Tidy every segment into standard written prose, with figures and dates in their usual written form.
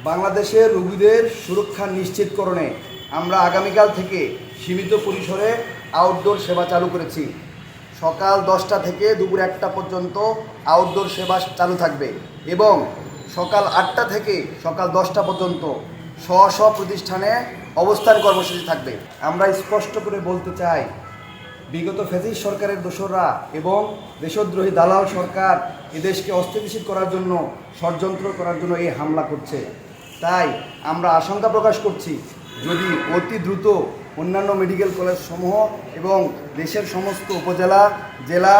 বাংলাদেশের রোগীদের সুরক্ষা নিশ্চিতকরণে আমরা আগামীকাল থেকে সীমিত পরিসরে আউটডোর সেবা চালু করেছি। সকাল 10টা থেকে দুপুর 1টা পর্যন্ত আউটডোর সেবা চালু থাকবে এবং সকাল 8টা থেকে সকাল 10টা পর্যন্ত স্ব প্রতিষ্ঠানে অবস্থান কর্মসূচি থাকবে। আমরা স্পষ্ট করে বলতে চাই, বিগত ফ্যাসিস্ট সরকারের দোসররা এবং দেশদ্রোহী দালাল সরকার এদেশকে অস্থিতিশীল করার জন্য, ষড়যন্ত্র করার জন্য এই হামলা করছে। তাই আমরা আশঙ্কা প্রকাশ করছি, যদি অতি দ্রুত অন্যান্য মেডিকেল কলেজ সমূহ এবং দেশের সমস্ত উপজেলা, জেলা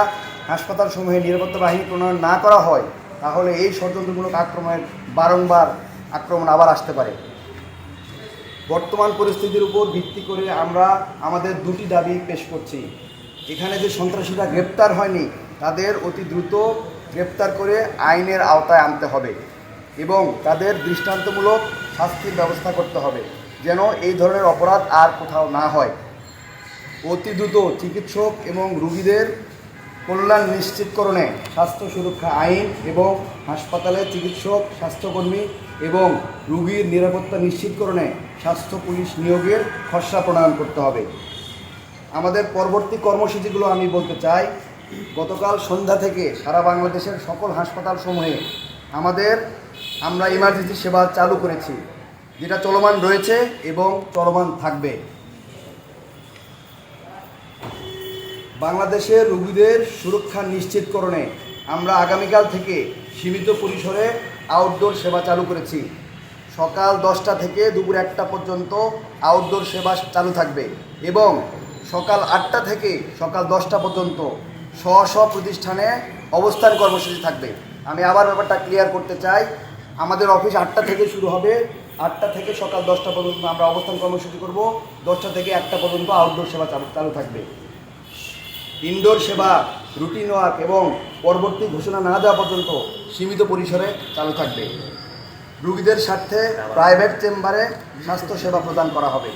হাসপাতালসমূহে নিরাপত্তা বাহিনী প্রণয়ন না করা হয়, তাহলে এই ষড়যন্ত্রমূলক আক্রমণের বারংবার আক্রমণ আবার আসতে পারে। বর্তমান পরিস্থিতির উপর ভিত্তি করে আমরা আমাদের দুটি দাবি পেশ করছি। এখানে যে সন্ত্রাসীরা গ্রেপ্তার হয়নি, তাদের অতি দ্রুত গ্রেপ্তার করে আইনের আওতায় আনতে হবে এবং তাদের দৃষ্টান্তমূলক শাস্তির ব্যবস্থা করতে হবে, যেন এই ধরনের অপরাধ আর কোথাও না হয়। অতি দ্রুত চিকিৎসক এবং রোগীদের কল্যাণ নিশ্চিতকরণে স্বাস্থ্য সুরক্ষা আইন এবং হাসপাতালে চিকিৎসক, স্বাস্থ্যকর্মী এবং রোগীর নিরাপত্তা নিশ্চিতকরণে স্বাস্থ্য পুলিশ নিয়োগের খসড়া প্রণয়ন করতে হবে। আমাদের পরবর্তী কর্মসূচিগুলো আমি বলতে চাই, গতকাল সন্ধ্যা থেকে সারা বাংলাদেশের সকল হাসপাতালসমূহে আমরা ইমার্জেন্সি সেবা চালু করেছি, যেটা চলমান রয়েছে এবং চলমান থাকবে। বাংলাদেশের রোগীদের সুরক্ষা নিশ্চিতকরণে আমরা আগামীকাল থেকে সীমিত পরিসরে আউটডোর সেবা চালু করেছি। সকাল 10টা থেকে দুপুর 1টা পর্যন্ত আউটডোর সেবা চালু থাকবে এবং সকাল 8টা থেকে সকাল 10টা পর্যন্ত স্ব প্রতিষ্ঠানে অবস্থান কর্মসূচি থাকবে। আমি আবার ব্যাপারটা ক্লিয়ার করতে চাই, আমাদের অফিস 8টা থেকে শুরু হবে। 8টা থেকে সকাল 10টা পর্যন্ত আমরা অবস্থান কর্মসূচি করব। 10টা থেকে 1টা পর্যন্ত আউটডোর সেবা চালু থাকবে। ইনডোর সেবা, রুটিন ওয়ার্ক এবং পরবর্তী ঘোষণা না দেওয়া পর্যন্ত সীমিত পরিসরে চালু থাকবে। রোগীদের স্বার্থে প্রাইভেট চেম্বারে স্বাস্থ্য সেবা প্রদান করা হবে।